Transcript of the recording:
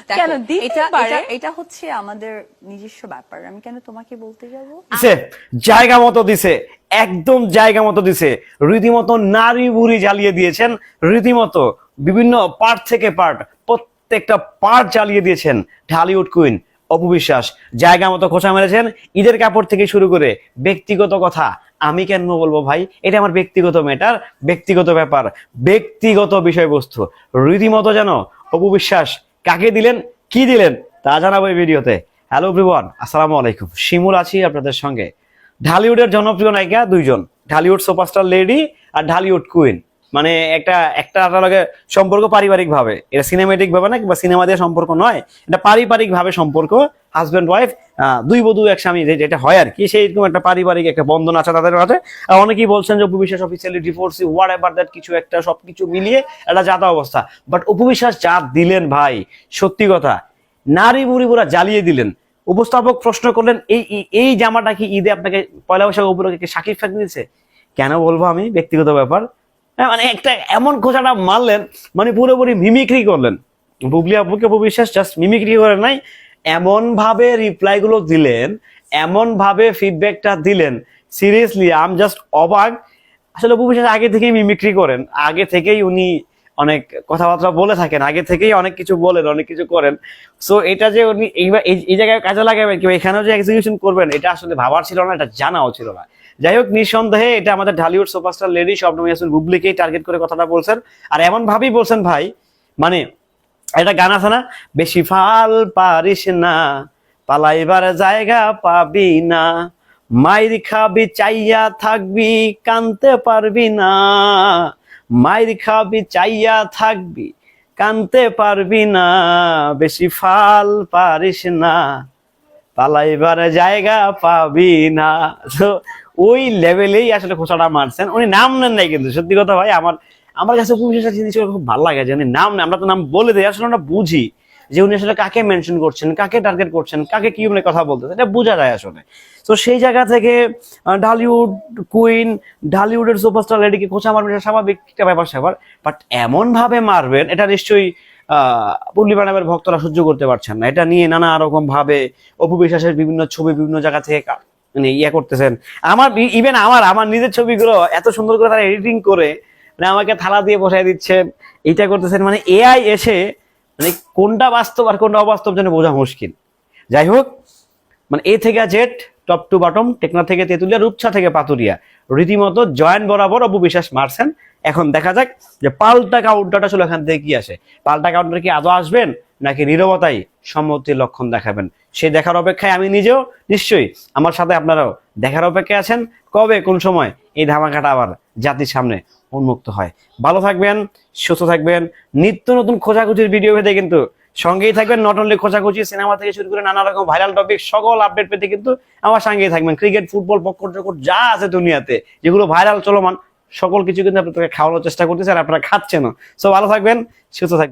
কেন এটা পারে? এটা হচ্ছে আমাদের নিজস্ব ব্যাপার, আমি কেন তোমাকে বলতে যাব? জায়গা মতো দিছে, একদম জায়গা মতো দিছে, রীতিমতো নারী বুড়ি জ্বালিয়ে দিয়েছেন, রীতিমতো বিভিন্ন পার্ট থেকে পার্ট, প্রত্যেকটা পার্ট জ্বালিয়ে দিয়েছেন ঢালিউড কুইন অপু বিশ্বাস। জায়গা মতো খোঁচা মেরেছেন, ঈদের কাপড় থেকে শুরু করে ব্যক্তিগত কথা আমি কেন বলবো ভাই, এটা আমার ব্যক্তিগত ম্যাটার, ব্যক্তিগত ব্যাপার, ব্যক্তিগত বিষয়বস্তু। রীতিমতো যেন অপু বিশ্বাস কাকে দিলেন কি দিলেন তা জানাবো এই ভিডিওতে। হ্যালো এভরিওয়ান, আসসালামু আলাইকুম, শিমুল আছি আপনাদের সঙ্গে। ঢালিউডের জনপ্রিয় নায়িকা দুইজন, ঢালিউড সুপারস্টার লেডি আর ঢালিউড কুইন। মানে একটা লগে সম্পর্ক পারিবারিক ভাবে, এটা সিনেমেটিক ভাবে না কিংবা সিনেমা দিয়ে সম্পর্ক নয়, এটা পারিবারিক ভাবে সম্পর্ক, হাজবেন্ড ওয়াইফ, দুই বধূ এক স্বামী যেটা হয় আর কি, সেইরকম একটা পারিবারিক একটা বন্ধন আছে তাদের মাঝে। অনেকেই বলছেন যে Apu Biswas officially divorcee, what ever that, কিছু একটা সবকিছু মিলিয়ে একটা জাতা অবস্থা। বাট অপু বিশ্বাস যা দিলেন ভাই, সত্যি কথা, নারী বুড়ি পুরা জ্বালিয়ে দিলেন। উপস্থাপক প্রশ্ন করলেন, এই জামাটা কি ঈদে আপনাকে পয়লা বৈশাখ উপলক্ষে শাকিব খান দিয়েছে? কেন বলবো আমি, ব্যক্তিগত ব্যাপার। মানে একটা এমন খোঁচাটা মারলেন, মানে পুরোপুরি মিমিক্রি করলেন। বুবলি আপুকে অপু বিশ্বাস জাস্ট মিমিক্রি করেন নাই, এমন ভাবে রিপ্লাই গুলো দিলেন, এমন ভাবে ফিডব্যাকটা দিলেন, সিরিয়াসলি আই এম জাস্ট অবাক। আসলে অপু বিশ্বাস আগে থেকেই মিমিক্রি করেন, আগে থেকেই উনি অনেক কথাবার্তা বলে থাকেন, আগে থেকেই অনেক কিছু বলেন, অনেক কিছু করেন। সো এটা যে উনি এইবার এই জায়গায় কাজে লাগাবেন কিংবা এখানেও যে এক্সিকিউশন করবেন, এটা আসলে ভাবার ছিল না, এটা জানাও ছিল না। যাই হোক, নিঃসন্দেহে এটা আমাদের ঢালিউড সুপারস্টার লেডি শবনম ইয়াসমিন বুবলিকেই টার্গেট করে কথাটা বলছেন। আর এমন ভাবেই বলছেন ভাই, মানে একটা গান আছে না, বেশি ফাল পারিস না, পালাইবার জায়গা পাবি না, মাইর খাবি চাইয়া থাকবি, কানতে পারবি না, মাইর খাবি চাইয়া থাকবি, কানতে পারবি না, বেশি ফাল পারিস না, পালাইবার জায়গা পাবি না। তো ওই লেভেলেই আসলে খোঁচাটা মারছেন। উনি নাম নেন নাই কিন্তু, সত্যি কথা ভাই, আমার কাছে অপু বিশ্বাসের জিনিসগুলো খুব ভালো লাগে যে উনি নাম নেই, আমরা তো নাম বলে দিই, আসলে আমরা বুঝি যে উনি আসলে কাকে মেনশন করছেন, কাকে টার্গেট করছেন, কাকে কি উনি কথা বলতেছেন, এটা বোঝা যায় আসলে। তো সেই জায়গা থেকে ঢালিউড কুইন, ঢালিউডের সুপারস্টার লেডিকে খোঁচা মারবেন, এটা স্বাভাবিক একটা ব্যাপার স্যাপার। বাট এমন ভাবে মারবেন, এটা নিশ্চয়ই পূর্ণিমা নামের ভক্তরা সহ্য করতে পারছেন না। এটা নিয়ে নানা রকম ভাবে অপু বিশ্বাসের বিভিন্ন ছবি বিভিন্ন জায়গা থেকে মানে ইয়ে করতেছেন। ইভেন আমার নিজের ছবিগুলো এত সুন্দর করে তারা এডিটিং করে মানে আমাকে থালা দিয়ে বসাই দিচ্ছেন, এইটা করতেছেন। মানে এআই এসে মানে কোনটা বাস্তব আর কোনটা অবাস্তব যেন বোঝা মুশকিল। যাই হোক, মানে এ থেকে জেড, টপ টু বটম, টেকনা থেকে তেতুলিয়া, রূপসা থেকে পাতুরিয়া, রীতিমতো জয়েন্ট বরাবর অপু বিশ্বাস মারছেন। এখন দেখা যাক যে পাল্টা কাউন্টারটা আসলে এখান থেকে কি আসে। পাল্টা কাউন্টার কি আদৌ আসবেন নাকি নীরবতাই সম্মতির লক্ষণ দেখাবেন, সেই দেখার অপেক্ষায় আমি নিজেও, নিশ্চয়ই আমার সাথে আপনারাও দেখার অপেক্ষায় আছেন কবে কোন সময় এই ধামাকাটা আবার জাতির সামনে উন্মুক্ত হয়। ভালো থাকবেন, সুস্থ থাকবেন, নিত্য নতুন খোঁজাখুঁজির ভিডিও পেতে কিন্তু সঙ্গেই থাকবেন। নট অনলি খোঁজাখুঁজি, সিনেমা থেকে শুরু করে নানা রকম ভাইরাল টপিক, সকল আপডেট পেতে কিন্তু আমার সঙ্গেই থাকবেন। ক্রিকেট, ফুটবল, পক্কর চক্কর যা আছে দুনিয়াতে, যেগুলো ভাইরাল চলমান সকল কিছু কিন্তু আপনাদের খাওয়ানোর চেষ্টা করতেছে আর আপনারা খাচ্ছেন। সো ভালো থাকবেন, সুস্থ থাকবেন।